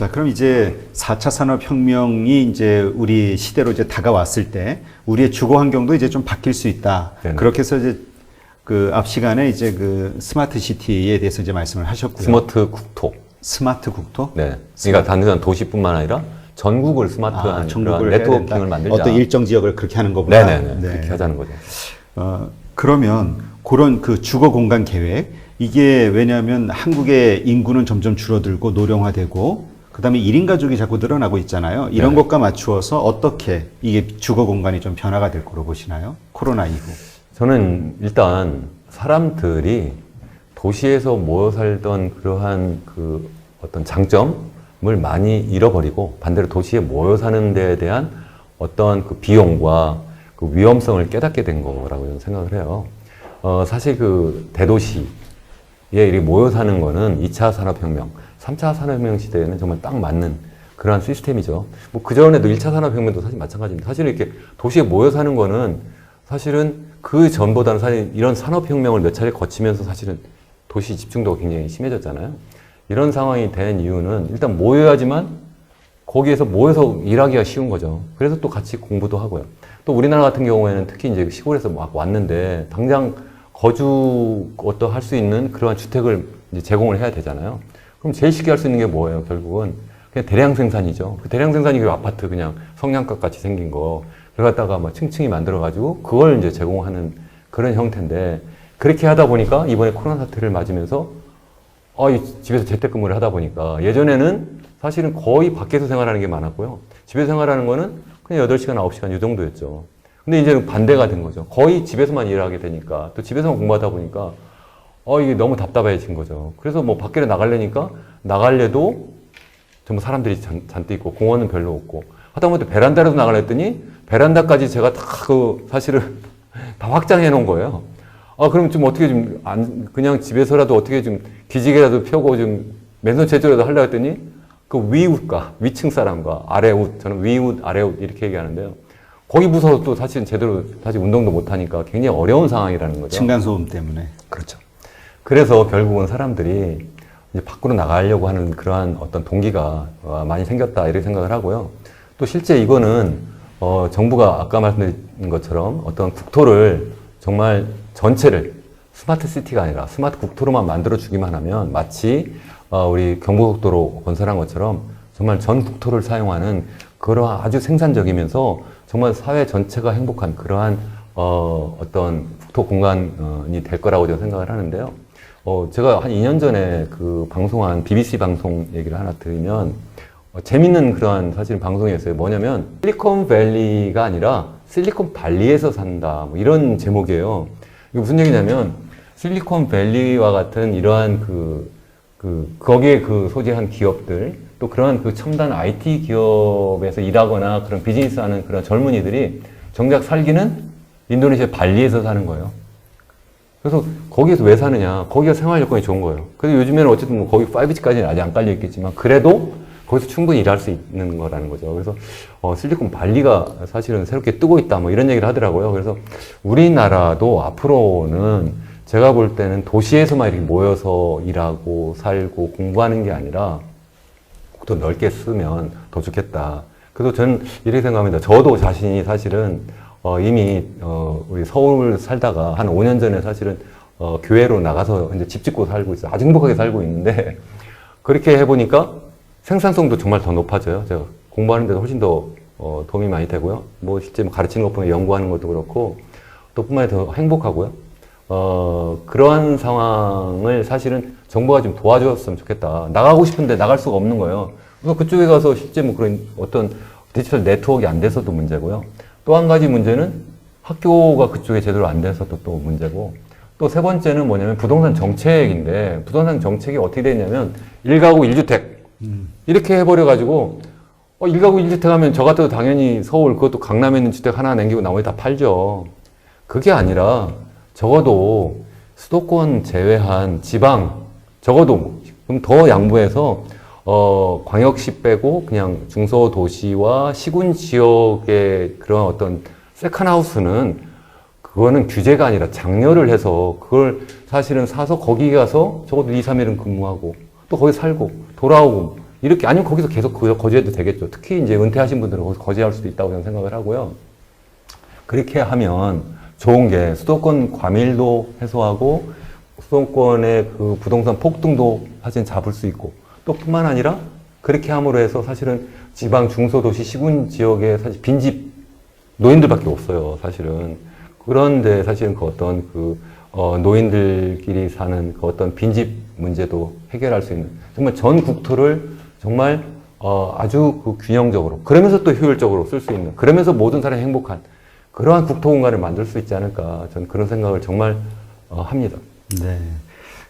자, 그럼 이제 4차 산업혁명이 이제 우리 시대로 이제 다가왔을 때 우리의 주거 환경도 이제 좀 바뀔 수 있다. 네네. 그렇게 해서 이제 그 앞 시간에 이제 그 스마트 시티에 대해서 이제 말씀을 하셨고요. 스마트 국토. 스마트 국토? 네. 그러니까 단순한 도시뿐만 아니라 전국을 스마트한 전국을 그런 해야 네트워킹을 된다. 만들자. 어떤 일정 지역을 그렇게 하는 거구나. 네네네. 네. 그렇게 하자는 거죠. 그러면 그런 그 주거 공간 계획 이게 왜냐하면 한국의 인구는 점점 줄어들고 노령화되고 그다음에 1인 가족이 자꾸 늘어나고 있잖아요. 이런 네. 것과 맞추어서 어떻게 이게 주거 공간이 좀 변화가 될 거로 보시나요? 코로나 이후. 저는 일단 사람들이 도시에서 모여 살던 그러한 그 어떤 장점을 많이 잃어버리고 반대로 도시에 모여 사는 데에 대한 어떤 그 비용과 그 위험성을 깨닫게 된 거라고 저는 생각을 해요. 사실 그 대도시에 이렇게 모여 사는 거는 2차 산업혁명, 3차 산업혁명 시대에는 정말 딱 맞는 그러한 시스템이죠. 뭐 그전에도 1차 산업혁명도 사실 마찬가지입니다. 사실 이렇게 도시에 모여 사는 거는 사실은 그 전보다는 사실 이런 산업혁명을 몇 차례 거치면서 사실은 도시 집중도가 굉장히 심해졌잖아요. 이런 상황이 된 이유는 일단 모여야지만 거기에서 모여서 일하기가 쉬운 거죠. 그래서 또 같이 공부도 하고요. 또 우리나라 같은 경우에는 특히 이제 시골에서 막 왔는데 당장 할 수 있는 그러한 주택을 이제 제공을 해야 되잖아요. 그럼 제일 쉽게 할 수 있는 게 뭐예요? 결국은 그냥 대량 생산이죠. 그 대량 생산이 그 아파트 그냥 성냥갑 같이 생긴 거 그걸 갖다가 막 층층이 만들어가지고 그걸 이제 제공하는 그런 형태인데 그렇게 하다 보니까 이번에 코로나 사태를 맞으면서 이 집에서 재택근무를 하다 보니까 예전에는 사실은 거의 밖에서 생활하는 게 많았고요. 집에서 생활하는 거는 그냥 8시간, 9시간 이 정도였죠. 근데 이제는 반대가 된 거죠. 거의 집에서만 일하게 되니까 또 집에서만 공부하다 보니까 이게 너무 답답해진 거죠. 그래서 뭐 밖에 나가려니까 나갈래도 정말 사람들이 잔뜩 있고 공원은 별로 없고 하다못해 베란다라도 나가려 했더니 베란다까지 제가 다 사실은 다 확장해 놓은 거예요. 그럼 좀 어떻게 그냥 집에서라도 어떻게 좀 기지개라도 펴고 좀 맨손 체조라도 하려고 했더니 그 위웃과 위층 사람과 아래웃, 저는 위웃, 아래웃 이렇게 얘기하는데요. 거기 무서워서 또 사실은 제대로 사실 운동도 못 하니까 굉장히 어려운 상황이라는 거죠. 층간소음 때문에. 그렇죠. 그래서 결국은 사람들이 이제 밖으로 나가려고 하는 그러한 어떤 동기가 많이 생겼다 이렇게 생각을 하고요. 또 실제 이거는 정부가 아까 말씀드린 것처럼 어떤 국토를 정말 전체를 스마트 시티가 아니라 스마트 국토로만 만들어 주기만 하면 마치 우리 경부고속도로 건설한 것처럼 정말 전 국토를 사용하는 그러한 아주 생산적이면서 정말 사회 전체가 행복한 그러한 어떤 국토 공간이 될 거라고 저는 생각을 하는데요. 제가 한 2년 전에 그 방송한 BBC 방송 얘기를 하나 드리면 재밌는 그러한 사실 방송이었어요. 뭐냐면 실리콘밸리가 아니라 실리콘발리에서 산다 뭐 이런 제목이에요. 이게 무슨 얘기냐면 실리콘밸리와 같은 이러한 거기에 소재한 기업들 또 그러한 첨단 IT 기업에서 일하거나 그런 비즈니스 하는 그런 젊은이들이 정작 살기는 인도네시아 발리에서 사는 거예요. 그래서 거기에서 왜 사느냐? 거기가 생활 여건이 좋은 거예요. 그래서 요즘에는 어쨌든 뭐 거기 5G까지는 아직 안 깔려 있겠지만 그래도 거기서 충분히 일할 수 있는 거라는 거죠. 그래서 실리콘 발리가 사실은 새롭게 뜨고 있다 뭐 이런 얘기를 하더라고요. 그래서 우리나라도 앞으로는 제가 볼 때는 도시에서만 이렇게 모여서 일하고 살고 공부하는 게 아니라 국토 넓게 쓰면 더 좋겠다. 그래서 저는 이렇게 생각합니다. 저도 자신이 사실은 이미 우리 서울 살다가 한 5년 전에 사실은 교외로 나가서 이제 집 짓고 살고 있어요. 아주 행복하게 살고 있는데 그렇게 해보니까 생산성도 정말 더 높아져요. 제가 공부하는 데도 훨씬 더 도움이 많이 되고요. 뭐 실제 가르치는 것보다 연구하는 것도 그렇고 또 뿐만 아니라 더 행복하고요. 그러한 상황을 사실은 정부가 좀 도와줬으면 좋겠다. 나가고 싶은데 나갈 수가 없는 거예요. 그래서 그쪽에 가서 실제 뭐 그런 어떤 디지털 네트워크가 안 돼서도 문제고요. 또 한 가지 문제는 학교가 그쪽에 제대로 안 돼서도 또 문제고 또 세 번째는 뭐냐면 부동산 정책인데 부동산 정책이 어떻게 되냐면 1가구 1주택 이렇게 해버려가지고 1가구 1주택 하면 저 같아도 당연히 서울 그것도 강남에 있는 주택 하나 남기고 나머지 다 팔죠. 그게 아니라 적어도 수도권 제외한 지방 적어도 좀 더 양보해서 광역시 빼고 그냥 중소도시와 시군 지역의 그런 어떤 세컨하우스는 그거는 규제가 아니라 장려를 해서 그걸 사실은 사서 거기 가서 적어도 2, 3일은 근무하고 또 거기 살고 돌아오고 이렇게, 아니면 거기서 계속 거주해도 되겠죠. 특히 이제 은퇴하신 분들은 거기서 거주할 수도 있다고 저는 생각을 하고요. 그렇게 하면 좋은 게 수도권 과밀도 해소하고 수도권의 그 부동산 폭등도 사실 잡을 수 있고, 또 뿐만 아니라 그렇게 함으로 해서 사실은 지방 중소도시 시군 지역에 사실 빈집 노인들밖에 없어요, 사실은. 그런데 사실은 그 어떤 노인들끼리 사는 그 어떤 빈집 문제도 해결할 수 있는, 정말 전 국토를 정말 아주 그 균형적으로, 그러면서 또 효율적으로 쓸 수 있는, 그러면서 모든 사람이 행복한 그러한 국토 공간을 만들 수 있지 않을까, 저는 그런 생각을 정말 합니다. 네.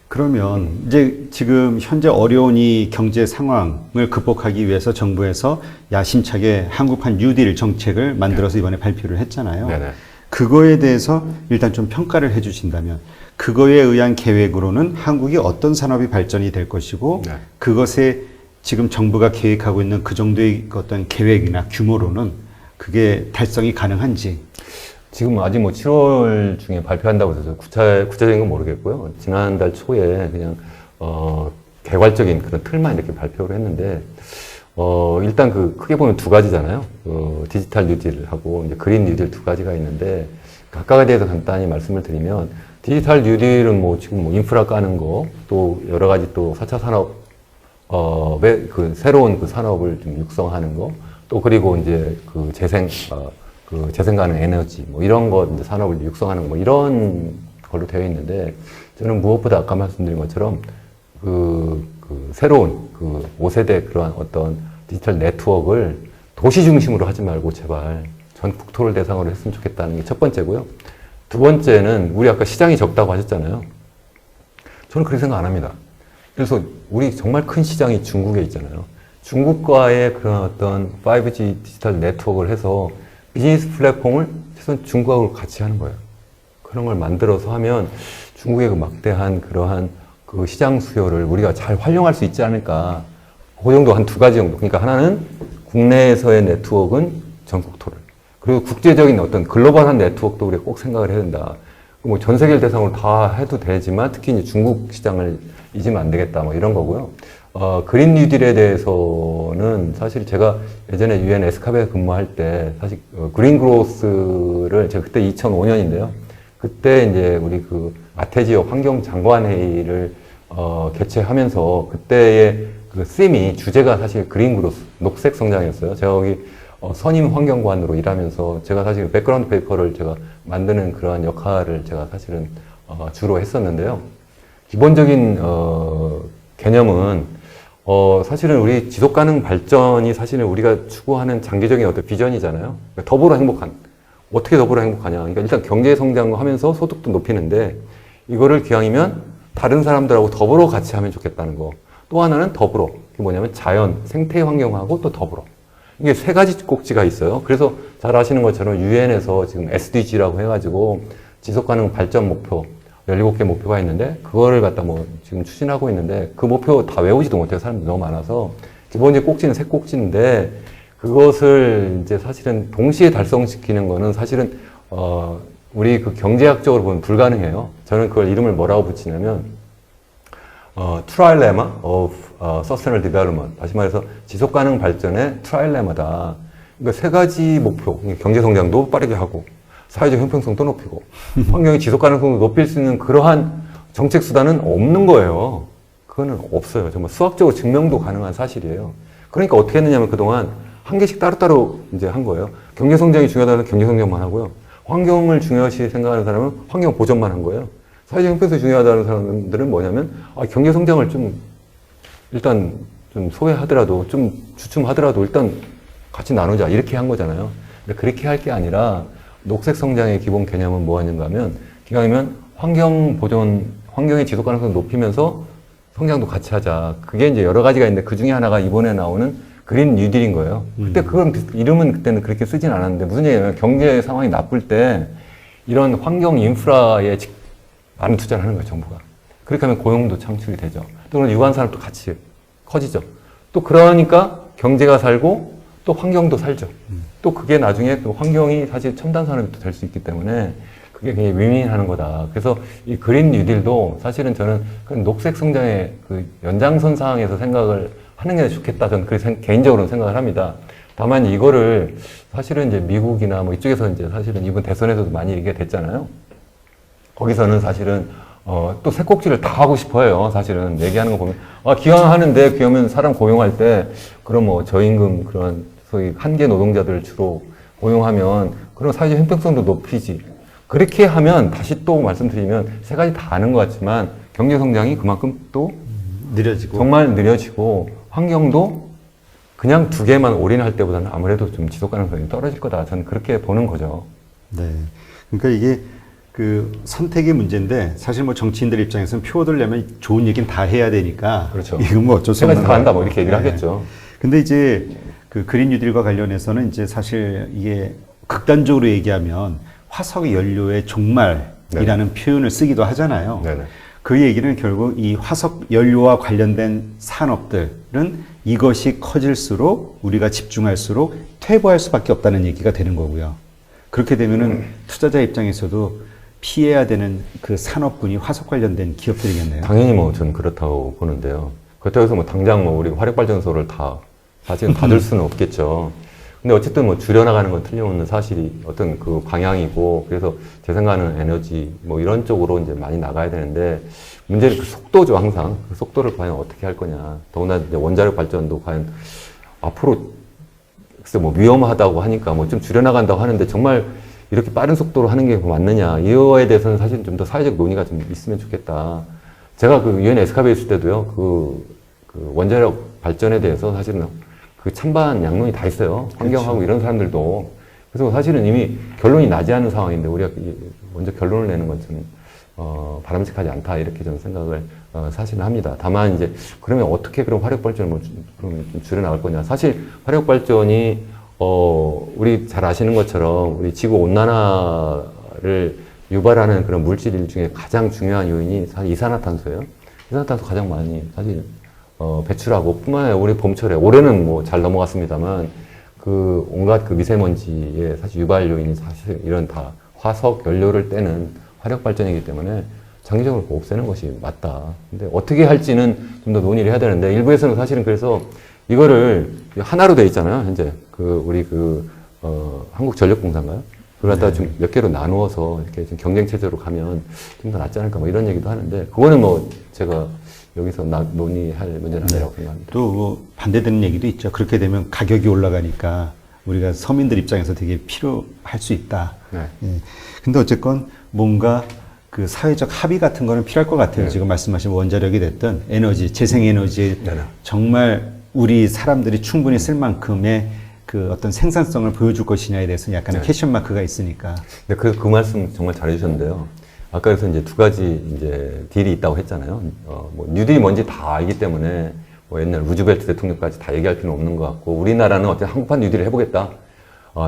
그러면 이제 지금 현재 어려운 이 경제 상황을 극복하기 위해서 정부에서 야심차게 한국판 뉴딜 정책을 만들어서 이번에 발표를 했잖아요. 네네. 그거에 대해서 일단 좀 평가를 해 주신다면, 그거에 의한 계획으로는 한국이 어떤 산업이 발전이 될 것이고, 네. 그것에 지금 정부가 계획하고 있는 그 정도의 어떤 계획이나 규모로는 그게 달성이 가능한지. 지금 아직 뭐 7월 중에 발표한다고 해서 구체적인 건 모르겠고요. 지난달 초에 그냥, 개괄적인 그런 틀만 이렇게 발표를 했는데, 일단 크게 보면 두 가지잖아요. 디지털 뉴딜하고 이제 그린 뉴딜 두 가지가 있는데, 각각에 대해서 간단히 말씀을 드리면, 디지털 뉴딜은 뭐 지금 뭐 인프라 까는 거, 또 여러 가지 또 4차 산업, 새로운 그 산업을 좀 육성하는 거, 또 그리고 이제 재생 가능 에너지, 뭐 이런 거 이제 산업을 육성하는 거, 뭐 이런 걸로 되어 있는데, 저는 무엇보다 아까 말씀드린 것처럼 새로운 5세대 그러한 어떤 디지털 네트워크를 도시 중심으로 하지 말고 제발 전 국토를 대상으로 했으면 좋겠다는 게 첫 번째고요. 두 번째는 우리 아까 시장이 적다고 하셨잖아요. 저는 그렇게 생각 안 합니다. 그래서 우리 정말 큰 시장이 중국에 있잖아요. 중국과의 그런 어떤 5G 디지털 네트워크를 해서 비즈니스 플랫폼을 최소한 중국하고 같이 하는 거예요. 그런 걸 만들어서 하면 중국의 그 막대한 그러한 그 시장 수요를 우리가 잘 활용할 수 있지 않을까. 그 정도 한 두 가지 정도. 그러니까 하나는 국내에서의 네트워크는 전국토를. 그리고 국제적인 어떤 글로벌한 네트워크도 우리가 꼭 생각을 해야 된다. 뭐 전 세계를 대상으로 다 해도 되지만 특히 이제 중국 시장을 잊으면 안 되겠다. 뭐 이런 거고요. 그린 뉴딜에 대해서는 사실 제가 예전에 UN 에스카베 근무할 때 사실 그린 그로스를 제가 그때 2005년인데요. 그때 이제 우리 아태 지역 환경장관회의를 개최하면서 그때의 그 씀이 주제가 사실 그린 그로스, 녹색 성장이었어요. 제가 거기 선임 환경관으로 일하면서 제가 사실 백그라운드 페이퍼를 제가 만드는 그러한 역할을 제가 사실은 주로 했었는데요. 기본적인 개념은 사실은 우리 지속 가능 발전이 사실은 우리가 추구하는 장기적인 어떤 비전이잖아요. 그러니까 더불어 행복한. 어떻게 더불어 행복하냐. 그러니까 일단 경제 성장을 하면서 소득도 높이는데 이거를 기왕이면 다른 사람들하고 더불어 같이 하면 좋겠다는 거. 또 하나는 더불어. 그게 뭐냐면 자연, 생태 환경하고 또 더불어. 이게 세 가지 꼭지가 있어요. 그래서 잘 아시는 것처럼 유엔에서 지금 SDG라고 해가지고 지속 가능 발전 목표 17개 목표가 있는데 그거를 갖다 뭐 지금 추진하고 있는데 그 목표 다 외우지도 못해요. 사람들이 너무 많아서. 기본적인 꼭지는 세 꼭지인데 그것을 이제 사실은 동시에 달성시키는 거는 사실은 우리 그 경제학적으로 보면 불가능해요. 저는 그걸 이름을 뭐라고 붙이냐면 트라일레마 of sustainable development. 다시 말해서 지속 가능 발전의 트라일레마다. 그러니까 세 가지 목표. 경제 성장도 빠르게 하고 사회적 형평성도 높이고 환경의 지속 가능성도 높일 수 있는 그러한 정책 수단은 없는 거예요. 그거는 없어요. 정말 수학적으로 증명도 가능한 사실이에요. 그러니까 어떻게 했느냐면 그동안 한 개씩 따로따로 이제 한 거예요. 경제 성장이 중요하다는 경제 성장만 하고요. 환경을 중요시 생각하는 사람은 환경 보전만 한 거예요. 사회적 형평성이 중요하다는 사람들은 뭐냐면 경제 성장을 좀 일단 좀 소외하더라도 좀 주춤하더라도 일단 같이 나누자 이렇게 한 거잖아요. 근데 그렇게 할 게 아니라 녹색 성장의 기본 개념은 뭐였는가 하면 기왕이면 환경 보존, 환경의 지속 가능성을 높이면서 성장도 같이 하자. 그게 이제 여러 가지가 있는데 그 중에 하나가 이번에 나오는 그린 뉴딜인 거예요. 그때 그건 이름은 그때는 그렇게 쓰진 않았는데 무슨 얘기냐면 경제 상황이 나쁠 때 이런 환경 인프라에 많은 투자를 하는 거예요, 정부가. 그렇게 하면 고용도 창출이 되죠. 또 그런 유관 산업도 같이 커지죠. 또 그러니까 경제가 살고 또 환경도 살죠. 또 그게 나중에 또 환경이 사실 첨단 산업이 될 수 있기 때문에 그게 굉장히 윈윈하는 거다. 그래서 이 그린 뉴딜도 사실은 저는 그 녹색 성장의 그 연장선상에서 생각을 하는 게 좋겠다. 저는 그렇게 개인적으로는 생각을 합니다. 다만 이거를 사실은 이제 미국이나 뭐 이쪽에서 이제 사실은 이번 대선에서도 많이 얘기가 됐잖아요. 거기서는 사실은 또 새 꼭지를 다 하고 싶어요. 사실은 얘기하는 거 보면 기왕 하는데 기왕이면 사람 고용할 때 그럼 뭐 저임금 그런 소위 한계 노동자들을 주로 고용하면 그런 사회적 형평성도 높이지. 그렇게 하면 다시 또 말씀드리면 세 가지 다 아는 것 같지만 경제 성장이 그만큼 또 느려지고 정말 느려지고 환경도 그냥 두 개만 올인할 때보다는 아무래도 좀 지속 가능성이 떨어질 거다. 저는 그렇게 보는 거죠. 네. 그러니까 이게 그 선택의 문제인데 사실 뭐 정치인들 입장에서는 표 얻으려면 좋은 얘기는 다 해야 되니까 그렇죠. 이건 뭐 어쩔 수 세 가지 없는 다 한다 뭐 거예요. 이렇게 얘기를 네. 하겠죠. 근데 이제 그 그린 뉴딜과 관련해서는 이제 사실 이게 극단적으로 얘기하면 화석 연료의 종말이라는 표현을 쓰기도 하잖아요. 네네. 그 얘기는 결국 이 화석 연료와 관련된 산업들은 이것이 커질수록 우리가 집중할수록 퇴보할 수밖에 없다는 얘기가 되는 거고요. 그렇게 되면은 투자자 입장에서도 피해야 되는 그 산업군이 화석 관련된 기업들이겠네요. 당연히 뭐 저는 그렇다고 보는데요. 그렇다고 해서 뭐 당장 뭐 우리 화력발전소를 다 사실은 닫을 수는 없겠죠. 근데 어쨌든 뭐 줄여나가는 건 틀림없는 사실이 어떤 그 방향이고 그래서 재생가능 에너지 뭐 이런 쪽으로 이제 많이 나가야 되는데 문제는 그 속도죠. 항상 그 속도를 과연 어떻게 할 거냐. 더구나 이제 원자력 발전도 과연 앞으로 글쎄 뭐 위험하다고 하니까 뭐 좀 줄여나간다고 하는데 정말 이렇게 빠른 속도로 하는 게 맞느냐. 이거에 대해서는 사실 좀 더 사회적 논의가 좀 있으면 좋겠다. 제가 그 유엔 에스카베 있을 때도요. 그 원자력 발전에 대해서 사실은 그 찬반 양론이 다 있어요. 환경하고 그렇죠. 이런 사람들도. 그래서 사실은 이미 결론이 나지 않은 상황인데 우리가 먼저 결론을 내는 건 좀 바람직하지 않다 이렇게 저는 생각을 사실은 합니다. 다만 이제 그러면 어떻게 그럼 화력 발전을 그럼 좀 줄여 나갈 거냐? 사실 화력 발전이 우리 잘 아시는 것처럼 우리 지구 온난화를 유발하는 그런 물질 중에 가장 중요한 요인이 사실 이산화탄소예요. 이산화탄소 가장 많이 사실 배출하고 뿐만 아니라 우리 봄철에 올해는 뭐 잘 넘어갔습니다만 그 온갖 그 미세먼지의 사실 유발 요인이 사실 이런 다 화석 연료를 떼는 화력 발전이기 때문에 장기적으로 없애는 것이 맞다. 근데 어떻게 할지는 좀 더 논의를 해야 되는데 일부에서는 사실은 그래서 이거를 하나로 돼 있잖아요. 현재 우리 한국전력공사인가요? 그걸 갖다가 좀 몇 개로 나누어서 이렇게 좀 경쟁 체제로 가면 좀 더 낫지 않을까 뭐 이런 얘기도 하는데 그거는 뭐 제가 여기서 논의할 문제는 아니라고 생각합니다. 또 뭐 반대되는 얘기도 있죠. 그렇게 되면 가격이 올라가니까 우리가 서민들 입장에서 되게 필요할 수 있다. 네. 예. 근데 어쨌건 뭔가 그 사회적 합의 같은 거는 필요할 것 같아요. 네. 지금 말씀하신 원자력이 됐든 에너지, 재생에너지에 네. 정말 우리 사람들이 충분히 쓸 만큼의 그 어떤 생산성을 보여줄 것이냐에 대해서는 약간의 네. 퀘션 마크가 있으니까. 네, 그 말씀 정말 잘해주셨는데요. 아까 그래서 이제 두 가지 이제 딜이 있다고 했잖아요. 뭐 뉴딜이 뭔지 다 알기 때문에 뭐 옛날 루즈벨트 대통령까지 다 얘기할 필요는 없는 것 같고 우리나라는 어떤 한국판 뉴딜을 해보겠다.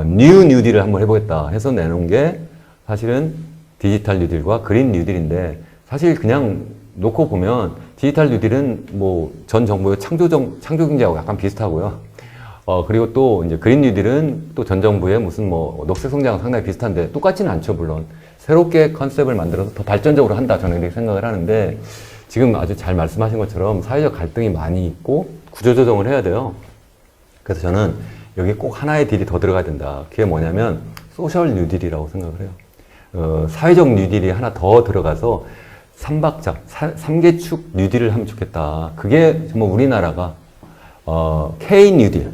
뉴딜을 한번 해보겠다 해서 내놓은 게 사실은 디지털 뉴딜과 그린 뉴딜인데 사실 그냥 놓고 보면 디지털 뉴딜은 뭐 전 정부의 창조 경제하고 약간 비슷하고요. 그리고 또 이제 그린 뉴딜은 또 전 정부의 무슨 뭐 녹색 성장하고 상당히 비슷한데 똑같지는 않죠, 물론. 새롭게 컨셉을 만들어서 더 발전적으로 한다, 저는 이렇게 생각을 하는데 지금 아주 잘 말씀하신 것처럼 사회적 갈등이 많이 있고 구조조정을 해야 돼요. 그래서 저는 여기 꼭 하나의 딜이 더 들어가야 된다. 그게 뭐냐면 소셜 뉴딜이라고 생각을 해요. 사회적 뉴딜이 하나 더 들어가서 삼계축 뉴딜을 하면 좋겠다. 그게 정말 우리나라가 K 뉴딜,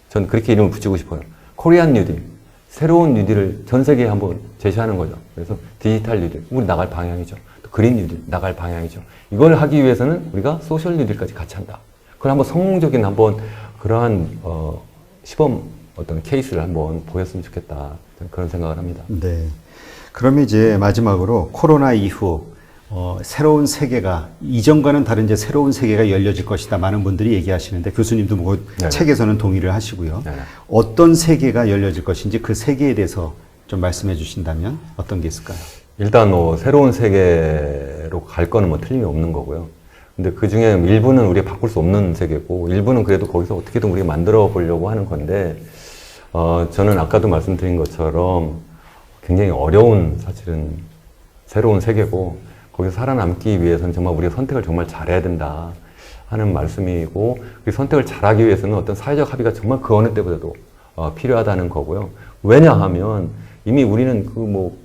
전 그렇게 이름을 붙이고 싶어요. 코리안 뉴딜, 새로운 뉴딜을 전 세계에 한번 제시하는 거죠. 그래서 디지털 뉴딜, 우리 나갈 방향이죠. 또 그린 뉴딜, 나갈 방향이죠. 이걸 하기 위해서는 우리가 소셜 뉴딜까지 같이 한다. 그걸 한번 성공적인 그러한 시범 어떤 케이스를 한번 보였으면 좋겠다. 그런 생각을 합니다. 네. 그러면 이제 마지막으로 코로나 이후 새로운 세계가 이전과는 다른 이제 새로운 세계가 열려질 것이다. 많은 분들이 얘기하시는데 교수님도 뭐 네네. 책에서는 동의를 하시고요. 네네. 어떤 세계가 열려질 것인지 그 세계에 대해서 좀 말씀해 주신다면 어떤 게 있을까요? 일단 뭐 새로운 세계로 갈 거는 뭐 틀림이 없는 거고요. 근데 그 중에 일부는 우리가 바꿀 수 없는 세계고 일부는 그래도 거기서 어떻게든 우리가 만들어 보려고 하는 건데 저는 아까도 말씀드린 것처럼 굉장히 어려운 사실은 새로운 세계고 거기서 살아남기 위해서는 정말 우리가 선택을 정말 잘해야 된다. 하는 말씀이고, 그 선택을 잘하기 위해서는 어떤 사회적 합의가 정말 그 어느 때보다도 필요하다는 거고요. 왜냐하면 이미 우리는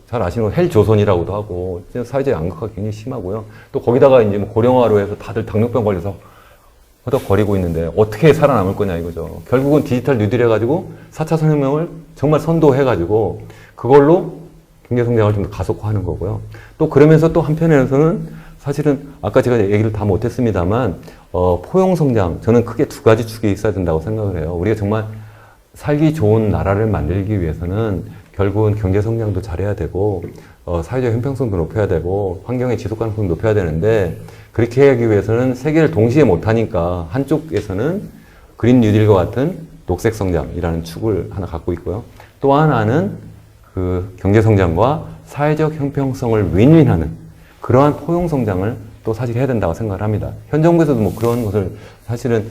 잘 아시는 헬조선이라고도 하고 사회적 양극화가 굉장히 심하고요. 또 거기다가 이제 고령화로 해서 다들 당뇨병 걸려서 허덕거리고 있는데 어떻게 살아남을 거냐 이거죠. 결국은 디지털 뉴딜 해가지고 4차 산업혁명을 정말 선도해가지고 그걸로 경제 성장을 좀 더 가속화하는 거고요. 또 그러면서 또 한편에서는 사실은 아까 제가 얘기를 다 못했습니다만 포용 성장, 저는 크게 두 가지 축이 있어야 된다고 생각을 해요. 우리가 정말 살기 좋은 나라를 만들기 위해서는 결국은 경제 성장도 잘해야 되고 사회적 형평성도 높여야 되고 환경의 지속 가능성도 높여야 되는데, 그렇게 하기 위해서는 세 개를 동시에 못하니까 한쪽에서는 그린 뉴딜과 같은 녹색 성장이라는 축을 하나 갖고 있고요. 또 하나는 그 경제 성장과 사회적 형평성을 윈윈하는 그러한 포용 성장을 또 사실 해야 된다고 생각을 합니다. 현 정부에서도 그런 것을 사실은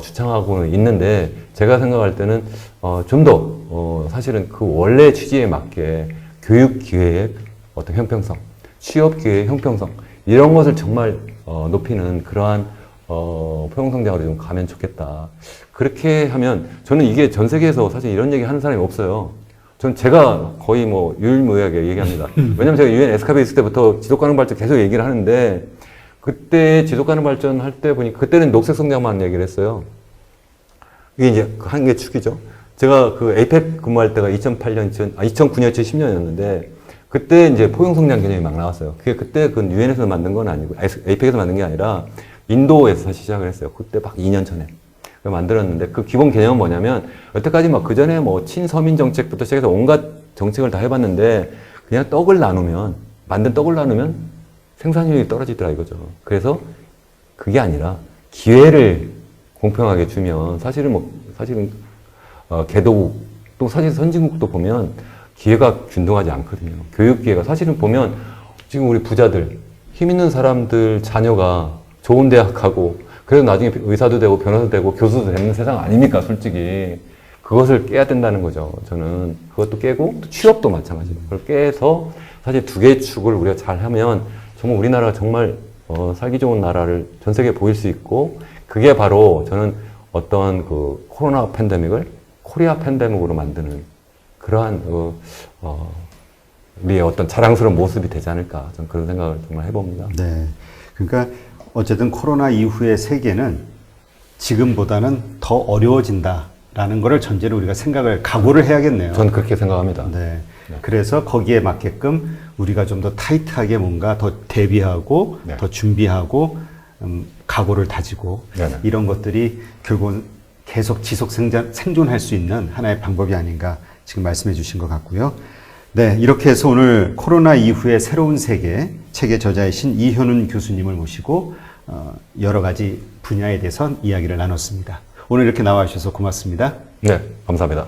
주창하고 있는데, 제가 생각할 때는 좀 더 사실은 그 원래 취지에 맞게 교육 기회의 어떤 형평성, 취업 기회의 형평성, 이런 것을 정말 높이는 그러한 포용 성장으로 좀 가면 좋겠다. 그렇게 하면 저는 이게 전 세계에서 사실 이런 얘기 하는 사람이 없어요. 제가 거의 유일무이하게 얘기합니다. 왜냐면 제가 유엔 에스카베 있을 때부터 지속가능 발전 계속 얘기를 하는데, 그때 지속가능 발전 할 때 보니 그때는 녹색 성장만 얘기를 했어요. 이게 이제 한 개 축이죠. 제가 그 에이펙 근무할 때가 2009년, 2010년이었는데, 그때 이제 포용 성장 개념이 막 나왔어요. 그게 그때 그 유엔에서 만든 건 아니고, 에이펙에서 만든 게 아니라 인도에서 사실 시작을 했어요. 그때 막 2년 전에. 만들었는데, 그 기본 개념은 뭐냐면, 여태까지 그 전에 친서민 정책부터 시작해서 온갖 정책을 다 해봤는데, 그냥 만든 떡을 나누면 생산율이 떨어지더라 이거죠. 그래서 그게 아니라 기회를 공평하게 주면 사실은 개도국 또 사실 선진국도 보면 기회가 균등하지 않거든요. 교육 기회가 사실은 보면 지금 우리 부자들, 힘 있는 사람들 자녀가 좋은 대학 가고 그래서 나중에 의사도 되고 변호사도 되고 교수도 되는 세상 아닙니까, 솔직히. 그것을 깨야 된다는 거죠. 저는 그것도 깨고 또 취업도 마찬가지예요. 그걸 깨서 사실 두 개의 축을 우리가 잘 하면 정말 우리나라가 정말 살기 좋은 나라를 전 세계에 보일 수 있고, 그게 바로 저는 어떤 그 코로나 팬데믹을 코리아 팬데믹으로 만드는 그러한 우리의 어떤 자랑스러운 모습이 되지 않을까, 저는 그런 생각을 정말 해봅니다. 네. 그러니까 어쨌든 코로나 이후의 세계는 지금보다는 더 어려워진다라는 거를 전제로 우리가 각오를 해야겠네요. 저는 그렇게 생각합니다. 네. 그래서 거기에 맞게끔 우리가 좀 더 타이트하게 뭔가 더 대비하고 네. 더 준비하고 각오를 다지고 네네. 이런 것들이 결국은 계속 지속 생존할 수 있는 하나의 방법이 아닌가 지금 말씀해 주신 것 같고요. 네, 이렇게 해서 오늘 코로나 이후의 새로운 세계 책의 저자이신 이현훈 교수님을 모시고 여러 가지 분야에 대해서 이야기를 나눴습니다. 오늘 이렇게 나와 주셔서 고맙습니다. 네, 감사합니다.